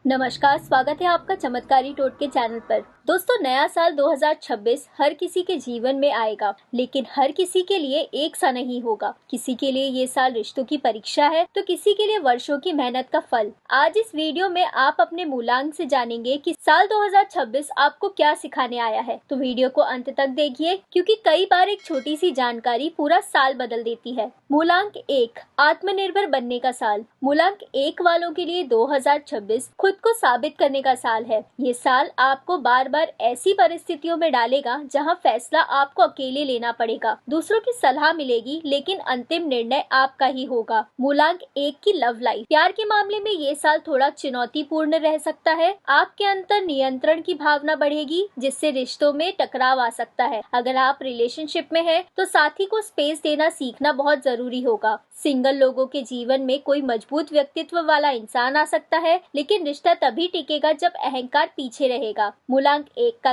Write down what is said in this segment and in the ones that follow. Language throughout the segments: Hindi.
नमस्कार, स्वागत है आपका चमत्कारी टोटके चैनल पर। दोस्तों, नया साल 2026 हर किसी के जीवन में आएगा, लेकिन हर किसी के लिए एक सा नहीं होगा। किसी के लिए ये साल रिश्तों की परीक्षा है, तो किसी के लिए वर्षों की मेहनत का फल। आज इस वीडियो में आप अपने मूलांक से जानेंगे कि साल 2026 आपको क्या सिखाने आया है। तो वीडियो को अंत तक देखिए, क्योंकि कई बार एक छोटी सी जानकारी पूरा साल बदल देती है। मूलांक 1, आत्मनिर्भर बनने का साल। मूलांक 1 वालों के लिए 2026 खुद को साबित करने का साल है। ये साल आपको बार बार ऐसी परिस्थितियों में डालेगा जहां फैसला आपको अकेले लेना पड़ेगा। दूसरों की सलाह मिलेगी, लेकिन अंतिम निर्णय आपका ही होगा। मूलांक 1 की लव लाइफ। प्यार के मामले में ये साल थोड़ा चुनौतीपूर्ण रह सकता है। आपके अंतर नियंत्रण की भावना बढ़ेगी, जिससे रिश्तों में टकराव आ सकता है। अगर आप रिलेशनशिप में हैं, तो साथी को स्पेस देना सीखना बहुत जरूरी होगा। सिंगल लोगों के जीवन में कोई मजबूत व्यक्तित्व वाला इंसान आ सकता है, लेकिन रिश्ता तभी टिकेगा जब अहंकार पीछे रहेगा। मूलांक 1 का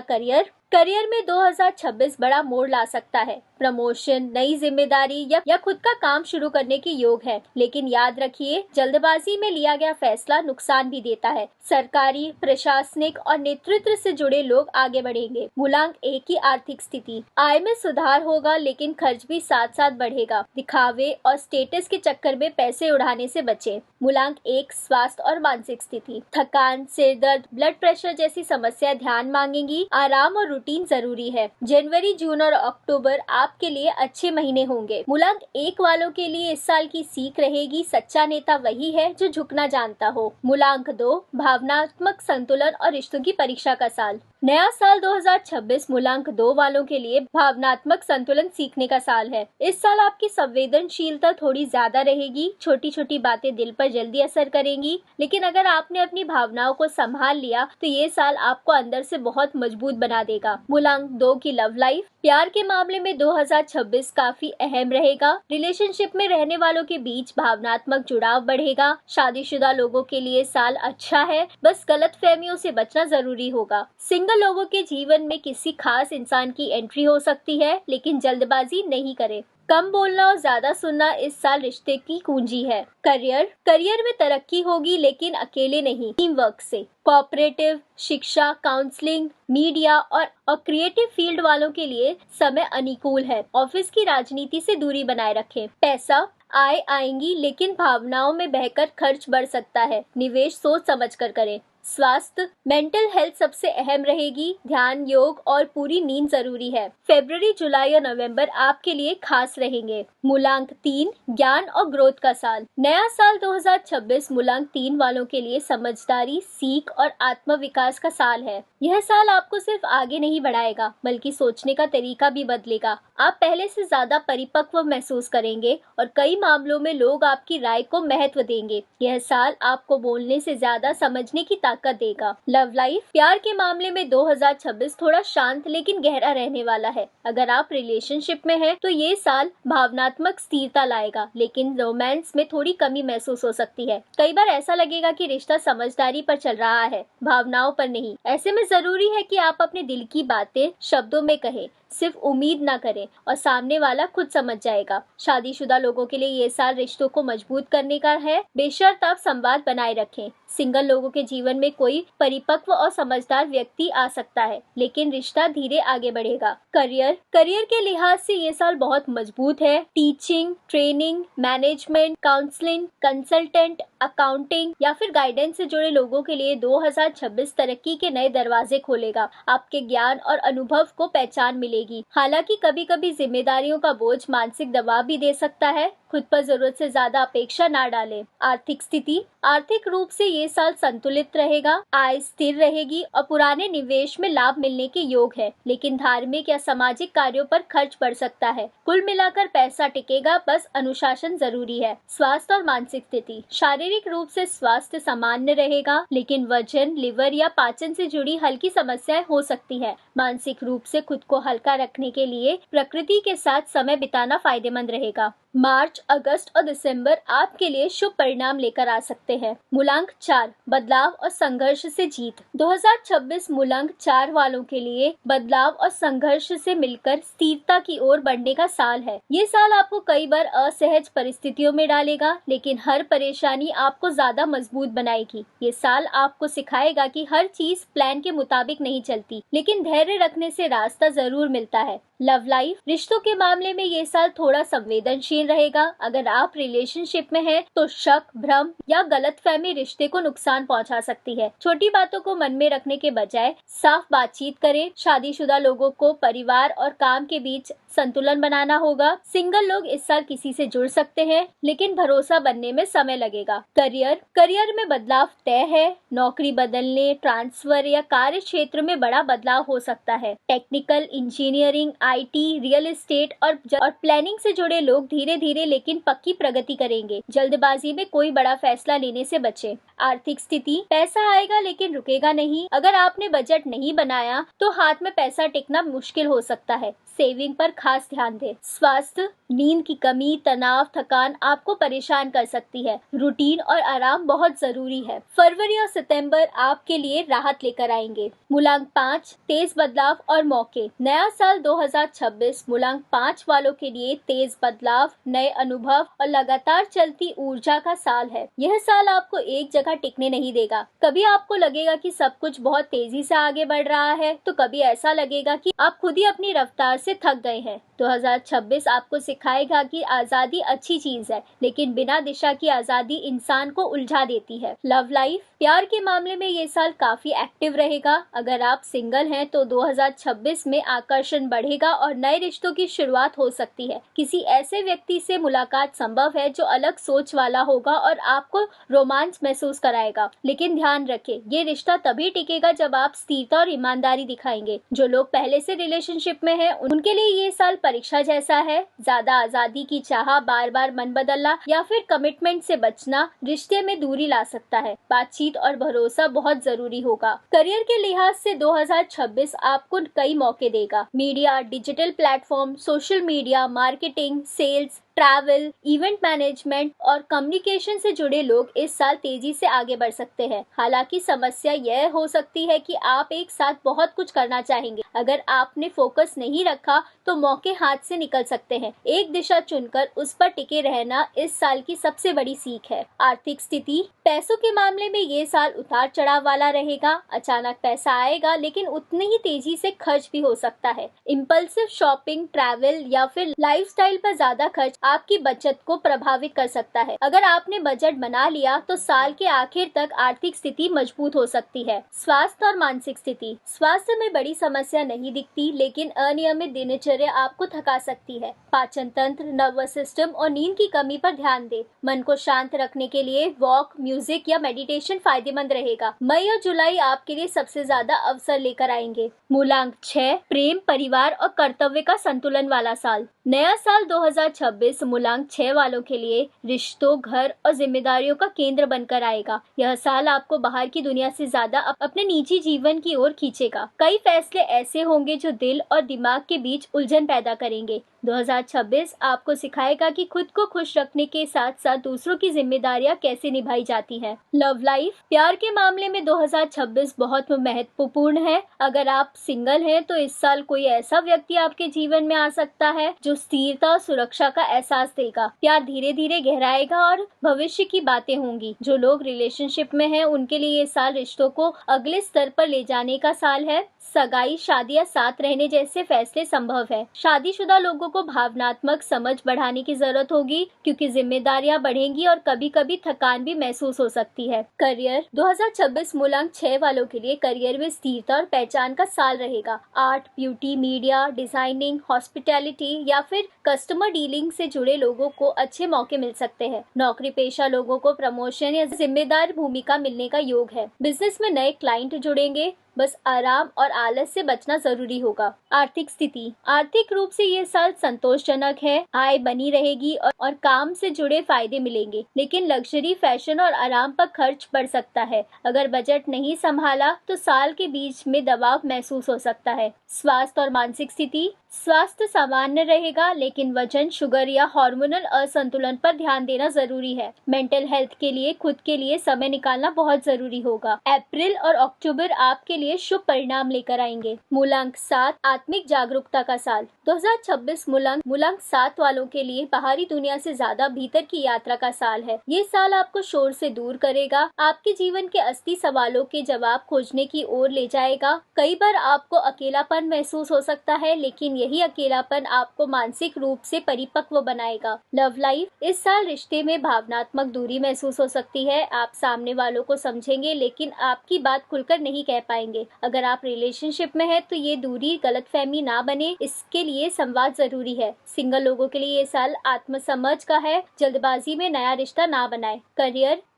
करियर में 2026 बड़ा मोड़ ला सकता है। प्रमोशन, नई जिम्मेदारी या खुद का काम शुरू करने के योग है, लेकिन याद रखिए, जल्दबाजी में लिया गया फैसला नुकसान भी देता है। सरकारी, प्रशासनिक और नेतृत्व से जुड़े लोग आगे बढ़ेंगे। मूलांक 1 की आर्थिक स्थिति। आय में सुधार होगा, लेकिन खर्च भी साथ साथ बढ़ेगा। दिखावे और स्टेटस के चक्कर में पैसे उड़ाने से बचें। मूलांक 1 स्वास्थ्य और मानसिक स्थिति। थकान, सिर दर्द, ब्लड प्रेशर जैसी समस्या ध्यान मांगेंगी। आराम और रूटीन जरूरी है। जनवरी, जून और अक्टूबर आपके लिए अच्छे महीने होंगे। मूलांक 1 वालों के लिए इस साल की सीख रहेगी, सच्चा नेता वही है जो झुकना जानता हो। मूलांक 2 भावनात्मक संतुलन और रिश्तों की परीक्षा का साल। नया साल 2026 मूलांक 2 वालों के लिए भावनात्मक संतुलन सीखने का साल है। इस साल आपकी संवेदनशीलता थोड़ी ज्यादा रहेगी। छोटी छोटी बातें दिल पर जल्दी असर करेंगी, लेकिन अगर आपने अपनी भावनाओं को संभाल लिया तो ये साल आपको अंदर से बहुत मजबूत बना देगा। मूलांक 2 की लव लाइफ। प्यार के मामले में 2026 काफी अहम रहेगा। रिलेशनशिप में रहने वालों के बीच भावनात्मक जुड़ाव बढ़ेगा। शादीशुदा लोगों के लिए साल अच्छा है, बस गलतफहमियों से बचना जरूरी होगा। सिंगल लोगों के जीवन में किसी खास इंसान की एंट्री हो सकती है, लेकिन जल्दबाजी नहीं करें। कम बोलना और ज्यादा सुनना इस साल रिश्ते की कुंजी है। करियर में तरक्की होगी, लेकिन अकेले नहीं, टीम वर्क से। कोऑपरेटिव, शिक्षा, काउंसलिंग, मीडिया और क्रिएटिव फील्ड वालों के लिए समय अनुकूल है। ऑफिस की राजनीति से दूरी बनाए रखें। पैसा, आय आएंगी, लेकिन भावनाओं में बहकर खर्च बढ़ सकता है। निवेश सोच समझ कर करें। स्वास्थ्य, मेंटल हेल्थ सबसे अहम रहेगी। ध्यान, योग और पूरी नींद जरूरी है। फरवरी, जुलाई और नवंबर आपके लिए खास रहेंगे। मूलांक 3 ज्ञान और ग्रोथ का साल। नया साल 2026 मूलांक 3 वालों के लिए समझदारी, सीख और आत्म विकास का साल है। यह साल आपको सिर्फ आगे नहीं बढ़ाएगा, बल्कि सोचने का तरीका भी बदलेगा। आप पहले से ज्यादा परिपक्व महसूस करेंगे और कई मामलों में लोग आपकी राय को महत्व देंगे। यह साल आपको बोलने से ज्यादा समझने की ताकत देगा। Love life. प्यार के मामले में 2026 थोड़ा शांत लेकिन गहरा रहने वाला है। अगर आप रिलेशनशिप में हैं, तो ये साल भावनात्मक स्थिरता लाएगा, लेकिन रोमांस में थोड़ी कमी महसूस हो सकती है। कई बार ऐसा लगेगा कि रिश्ता समझदारी पर चल रहा है, भावनाओं पर नहीं। ऐसे में जरूरी है कि आप अपने दिल की बातें शब्दों में कहें, सिर्फ उम्मीद ना करें और सामने वाला खुद समझ जाएगा। शादीशुदा लोगों के लिए ये साल रिश्तों को मजबूत करने का है, बेशर्त आप संवाद बनाए रखें। सिंगल लोगों के जीवन में कोई परिपक्व और समझदार व्यक्ति आ सकता है, लेकिन रिश्ता धीरे आगे बढ़ेगा। करियर के लिहाज से ये साल बहुत मजबूत है। Teaching, training, management, counselling, consultant, accounting या फिर गाइडेंस से जुड़े लोगों के लिए 2026 तरक्की के नए दरवाजे खोलेगा। आपके ज्ञान और अनुभव को पहचान मिलेगी। हालांकि कभी कभी जिम्मेदारियों का बोझ मानसिक दबाव भी दे सकता है। खुद पर जरूरत से ज्यादा अपेक्षा ना डालें। आर्थिक स्थिति। आर्थिक रूप से ये साल संतुलित रहेगा। आय स्थिर रहेगी और पुराने निवेश में लाभ मिलने के योग है, लेकिन धार्मिक या सामाजिक कार्यों पर खर्च बढ़ सकता है। कुल मिलाकर पैसा टिकेगा, बस अनुशासन जरूरी है। स्वास्थ्य और मानसिक स्थिति। शारीरिक रूप से स्वास्थ्य सामान्य रहेगा, लेकिन वजन, लिवर या पाचन से जुड़ी हल्की समस्याएं हो सकती है। मानसिक रूप से खुद को हल्का रखने के लिए प्रकृति के साथ समय बिताना फायदेमंद रहेगा। मार्च, अगस्त और दिसंबर आपके लिए शुभ परिणाम लेकर आ सकते हैं। मूलांक 4, बदलाव और संघर्ष से जीत। 2026 मूलांक 4 वालों के लिए बदलाव और संघर्ष से मिलकर स्थिरता की ओर बढ़ने का साल है। ये साल आपको कई बार असहज परिस्थितियों में डालेगा, लेकिन हर परेशानी आपको ज्यादा मजबूत बनाएगी। ये साल आपको सिखाएगा कि हर चीज प्लान के मुताबिक नहीं चलती, लेकिन धैर्य रखने से रास्ता जरूर मिलता है। लव लाइफ, रिश्तों के मामले में ये साल थोड़ा संवेदनशील रहेगा। अगर आप रिलेशनशिप में हैं, तो शक, भ्रम या गलतफहमी रिश्ते को नुकसान पहुंचा सकती है। छोटी बातों को मन में रखने के बजाय साफ बातचीत करें। शादीशुदा लोगों को परिवार और काम के बीच संतुलन बनाना होगा। सिंगल लोग इस साल किसी से जुड़ सकते हैं, लेकिन भरोसा बनने में समय लगेगा। करियर में बदलाव तय है। नौकरी बदलने, ट्रांसफर या कार्य क्षेत्र में बड़ा बदलाव हो सकता है। Technical, engineering, IT, real estate और प्लानिंग से जुड़े लोग धीरे धीरे लेकिन पक्की प्रगति करेंगे। जल्दबाजी में कोई बड़ा फैसला लेने से बचें। आर्थिक स्थिति, पैसा आएगा लेकिन रुकेगा नहीं। अगर आपने बजट नहीं बनाया तो हाथ में पैसा टिकना मुश्किल हो सकता है। सेविंग पर खास ध्यान दें। स्वास्थ्य, नींद की कमी, तनाव, थकान आपको परेशान कर सकती है। रूटीन और आराम बहुत जरूरी है। फरवरी और सितंबर आपके लिए राहत लेकर आएंगे। मूलांक 5, तेज बदलाव और मौके। नया साल 2026 मूलांक 5 वालों के लिए तेज बदलाव, नए अनुभव और लगातार चलती ऊर्जा का साल है। यह साल आपको एक जगह टिकने नहीं देगा। कभी आपको लगेगा कि सब कुछ बहुत तेजी से आगे बढ़ रहा है, तो कभी ऐसा लगेगा कि आप खुद ही अपनी रफ्तार से थक गए हैं। 2026 आपको सिखाएगा कि आजादी अच्छी चीज है, लेकिन बिना दिशा की आजादी इंसान को उलझा देती है। लव लाइफ, प्यार के मामले में ये साल काफी एक्टिव रहेगा। अगर आप सिंगल हैं तो 2026 में आकर्षण बढ़ेगा और नए रिश्तों की शुरुआत हो सकती है। किसी ऐसे व्यक्ति से मुलाकात संभव है जो अलग सोच वाला होगा और आपको रोमांच महसूस कराएगा। लेकिन ध्यान रखें, ये रिश्ता तभी टिकेगा जब आप स्थिरता और ईमानदारी दिखाएंगे। जो लोग पहले से रिलेशनशिप में हैं, उनके लिए ये साल परीक्षा जैसा है। ज्यादा आजादी की चाह, बार बार मन बदलना या फिर कमिटमेंट से बचना रिश्ते में दूरी ला सकता है। बातचीत और भरोसा बहुत जरूरी होगा। करियर के लिहाज से 2026 आपको कई मौके देगा। Media, digital platform, social media, marketing, sales, travel, event management और कम्युनिकेशन से जुड़े लोग इस साल तेजी से आगे बढ़ सकते हैं। हालांकि समस्या यह हो सकती है कि आप एक साथ बहुत कुछ करना चाहेंगे। अगर आपने फोकस नहीं रखा तो मौके हाथ से निकल सकते हैं। एक दिशा चुनकर उस पर टिके रहना इस साल की सबसे बड़ी सीख है। आर्थिक स्थिति, पैसों के मामले में ये साल उतार चढ़ाव वाला रहेगा। अचानक पैसा आएगा, लेकिन उतनी ही तेजी से खर्च भी हो सकता है। इम्पल्सिव शॉपिंग, ट्रैवल या फिर लाइफस्टाइल पर ज्यादा खर्च आपकी बचत को प्रभावित कर सकता है। अगर आपने बजट बना लिया तो साल के आखिर तक आर्थिक स्थिति मजबूत हो सकती है। स्वास्थ्य और मानसिक स्थिति, स्वास्थ्य में बड़ी समस्या नहीं दिखती, लेकिन अनियमित दिनचर्या आपको थका सकती है। पाचन तंत्र, नर्वस सिस्टम और नींद की कमी पर ध्यान दें। मन को शांत रखने के लिए वॉक, म्यूजिक या मेडिटेशन फायदेमंद रहेगा। मई और जुलाई आपके लिए सबसे ज्यादा अवसर लेकर आएंगे। मूलांक 6, प्रेम, परिवार और कर्तव्य का संतुलन वाला साल। नया साल 2026 मूलांक 6 वालों के लिए रिश्तों, घर और जिम्मेदारियों का केंद्र बनकर आएगा। यह साल आपको बाहर की दुनिया से ज्यादा अपने निजी जीवन की ओर खींचेगा। कई फैसले ऐसे होंगे जो दिल और दिमाग के बीच उलझन पैदा करेंगे। 2026 आपको सिखाएगा कि खुद को खुश रखने के साथ साथ दूसरों की जिम्मेदारियां कैसे निभाई जाती हैं। लव लाइफ, प्यार के मामले में 2026 बहुत महत्वपूर्ण है। अगर आप सिंगल हैं तो इस साल कोई ऐसा व्यक्ति आपके जीवन में आ सकता है जो स्थिरता और सुरक्षा का एहसास देगा। प्यार धीरे धीरे गहराएगा और भविष्य की बातें होंगी। जो लोग रिलेशनशिप में हैं, उनके लिए ये साल रिश्तों को अगले स्तर पर ले जाने का साल है। सगाई, शादी या साथ रहने जैसे फैसले संभव है। शादीशुदा लोगों को भावनात्मक समझ बढ़ाने की जरूरत होगी, क्योंकि जिम्मेदारियां बढ़ेंगी और कभी कभी थकान भी महसूस हो सकती है। करियर, 2026 मूलांक 6 वालों के लिए करियर में स्थिरता और पहचान का साल रहेगा। Art, beauty, media, designing, hospitality या फिर कस्टमर डीलिंग से जुड़े लोगों को अच्छे मौके मिल सकते हैं। नौकरी पेशा लोगों को प्रमोशन या जिम्मेदार भूमिका मिलने का योग है। बिजनेस में नए क्लाइंट जुड़ेंगे। बस आराम और आलस से बचना जरूरी होगा। आर्थिक स्थिति, आर्थिक रूप से ये साल संतोषजनक है। आय बनी रहेगी और काम से जुड़े फायदे मिलेंगे, लेकिन लग्जरी, फैशन और आराम पर खर्च बढ़ सकता है। अगर बजट नहीं संभाला तो साल के बीच में दबाव महसूस हो सकता है। स्वास्थ्य और मानसिक स्थिति, स्वास्थ्य सामान्य रहेगा, लेकिन वजन, शुगर या हार्मोनल असंतुलन पर ध्यान देना जरूरी है। मेंटल हेल्थ के लिए खुद के लिए समय निकालना बहुत जरूरी होगा। अप्रैल और अक्टूबर आपके लिए शुभ परिणाम लेकर आएंगे। मूलांक 7, आत्मिक जागरूकता का साल। 2026 मूलांक 7 वालों के लिए बाहरी दुनिया से ज्यादा भीतर की यात्रा का साल है। ये साल आपको शोर से दूर करेगा, आपके जीवन के असली सवालों के जवाब खोजने की ओर ले जाएगा। कई बार आपको अकेलापन महसूस हो सकता है, लेकिन यही अकेलापन आपको मानसिक रूप से परिपक्व बनाएगा। लव लाइफ, इस साल रिश्ते में भावनात्मक दूरी महसूस हो सकती है। आप सामने वालों को समझेंगे, लेकिन आपकी बात खुलकर नहीं कह पाएंगे। अगर आप रिलेशनशिप में हैं तो ये दूरी गलतफहमी ना बने, इसके लिए संवाद जरूरी है। सिंगल लोगों के लिए ये साल आत्मसमझ का है, जल्दबाजी में नया रिश्ता ना बनाए।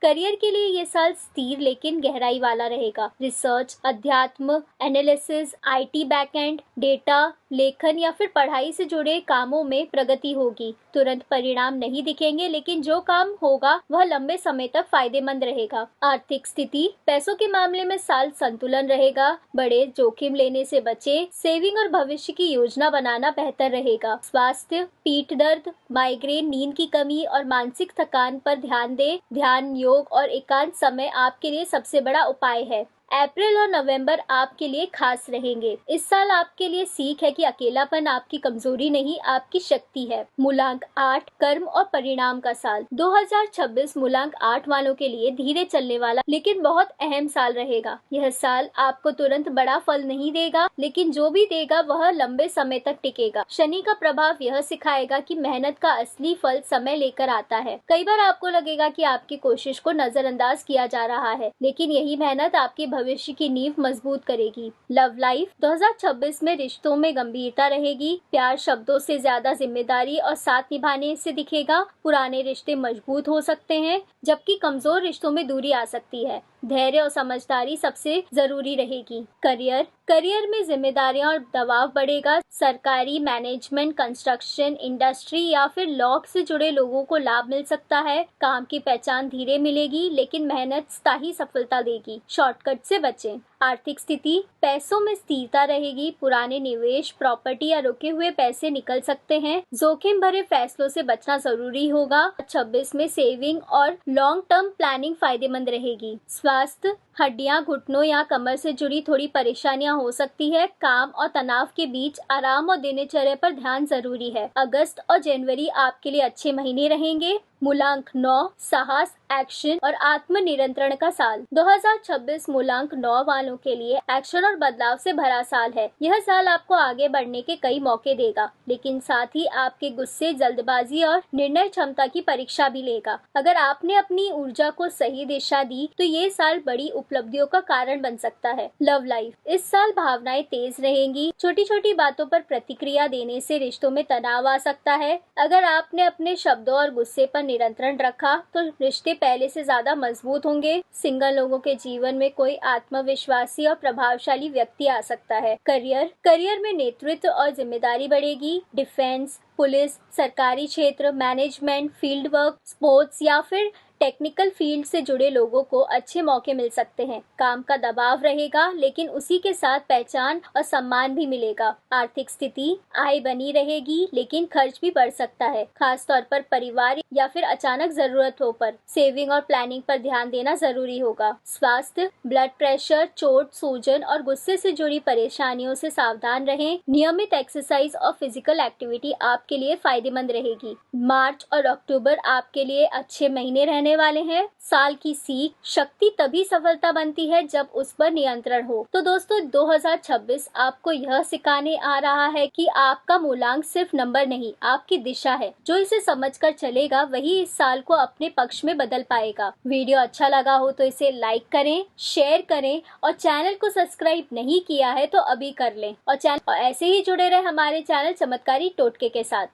करियर के लिए ये साल स्थिर लेकिन गहराई वाला रहेगा। रिसर्च, अध्यात्म, एनालिसिस, IT बैकएंड, डेटा, लेखन या फिर पढ़ाई से जुड़े कामों में प्रगति होगी। तुरंत परिणाम नहीं दिखेंगे, लेकिन जो काम होगा वह लंबे समय तक फायदेमंद रहेगा। आर्थिक स्थिति, पैसों के मामले में साल संतुलन रहेगा। बड़े जोखिम लेने से बचे, सेविंग और भविष्य की योजना बनाना बेहतर रहेगा। स्वास्थ्य, पीठ दर्द, माइग्रेन, नींद की कमी और मानसिक थकान पर ध्यान दें। ध्यान, योग और एकांत समय आपके लिए सबसे बड़ा उपाय है। अप्रैल और नवंबर आपके लिए खास रहेंगे। इस साल आपके लिए सीख है कि अकेलापन आपकी कमजोरी नहीं, आपकी शक्ति है। मूलांक 8, कर्म और परिणाम का साल। 2026 मूलांक 8 वालों के लिए धीरे चलने वाला लेकिन बहुत अहम साल रहेगा। यह साल आपको तुरंत बड़ा फल नहीं देगा, लेकिन जो भी देगा वह लंबे समय तक टिकेगा। शनि का प्रभाव यह सिखाएगा कि मेहनत का असली फल समय लेकर आता है। कई बार आपको लगेगा कि आपकी कोशिश को नजरअंदाज किया जा रहा है, लेकिन यही मेहनत आपकी भविष्य की नींव मजबूत करेगी। लव लाइफ, 2026 में रिश्तों में गंभीरता रहेगी। प्यार शब्दों से ज्यादा जिम्मेदारी और साथ निभाने से दिखेगा। पुराने रिश्ते मजबूत हो सकते हैं, जबकि कमजोर रिश्तों में दूरी आ सकती है। धैर्य और समझदारी सबसे जरूरी रहेगी। करियर में जिम्मेदारियां और दबाव बढ़ेगा। सरकारी, मैनेजमेंट, कंस्ट्रक्शन, इंडस्ट्री या फिर लॉ से जुड़े लोगों को लाभ मिल सकता है। काम की पहचान धीरे मिलेगी, लेकिन मेहनत स्थायी सफलता देगी। शॉर्टकट से बचें। आर्थिक स्थिति, पैसों में स्थिरता रहेगी। पुराने निवेश, प्रॉपर्टी या रुके हुए पैसे निकल सकते हैं। जोखिम भरे फैसलों से बचना जरूरी होगा। 26 में सेविंग और लॉन्ग टर्म प्लानिंग फायदेमंद रहेगी। स्वास्थ्य, हड्डियां, घुटनों या कमर से जुड़ी थोड़ी परेशानियां हो सकती है। काम और तनाव के बीच आराम और दिनचर्या पर ध्यान जरूरी है। अगस्त और जनवरी आपके लिए अच्छे महीने रहेंगे। मूलांक 9, साहस, एक्शन और आत्म नियंत्रण का साल। 2026 मूलांक 9 वालों के लिए एक्शन और बदलाव से भरा साल है। यह साल आपको आगे बढ़ने के कई मौके देगा, लेकिन साथ ही आपके गुस्से, जल्दबाजी और निर्णय क्षमता की परीक्षा भी लेगा। अगर आपने अपनी ऊर्जा को सही दिशा दी तो ये साल बड़ी उपलब्धियों का कारण बन सकता है। लव लाइफ, इस साल भावनाएं तेज रहेंगी। छोटी छोटी बातों पर प्रतिक्रिया देने से रिश्तों में तनाव आ सकता है। अगर आपने अपने शब्दों और गुस्से पर नियंत्रण रखा तो रिश्ते पहले से ज्यादा मजबूत होंगे। सिंगल लोगों के जीवन में कोई आत्मविश्वासी और प्रभावशाली व्यक्ति आ सकता है। करियर में नेतृत्व और जिम्मेदारी बढ़ेगी। डिफेंस, पुलिस, सरकारी क्षेत्र, मैनेजमेंट, फील्ड वर्क, स्पोर्ट्स या फिर टेक्निकल फील्ड से जुड़े लोगों को अच्छे मौके मिल सकते हैं। काम का दबाव रहेगा, लेकिन उसी के साथ पहचान और सम्मान भी मिलेगा। आर्थिक स्थिति, आय बनी रहेगी, लेकिन खर्च भी बढ़ सकता है, खास तौर पर परिवार या फिर अचानक जरूरतों पर। सेविंग और प्लानिंग पर ध्यान देना जरूरी होगा। स्वास्थ्य, ब्लड प्रेशर, चोट, सूजन और गुस्से से जुड़ी परेशानियों से सावधान रहें। नियमित एक्सरसाइज और फिजिकल एक्टिविटी आपके लिए फायदेमंद रहेगी। मार्च और अक्टूबर आपके लिए अच्छे महीने रहने वाले हैं। साल की सीख, शक्ति तभी सफलता बनती है जब उस पर नियंत्रण हो। तो दोस्तों, 2026 आपको यह सिखाने आ रहा है कि आपका मूलांक सिर्फ नंबर नहीं, आपकी दिशा है। जो इसे समझकर चलेगा वही इस साल को अपने पक्ष में बदल पाएगा। वीडियो अच्छा लगा हो तो इसे लाइक करें, शेयर करें और चैनल को सब्सक्राइब नहीं किया है तो अभी कर लें। और ऐसे ही जुड़े रहे हमारे चैनल चमत्कारी टोटके के साथ।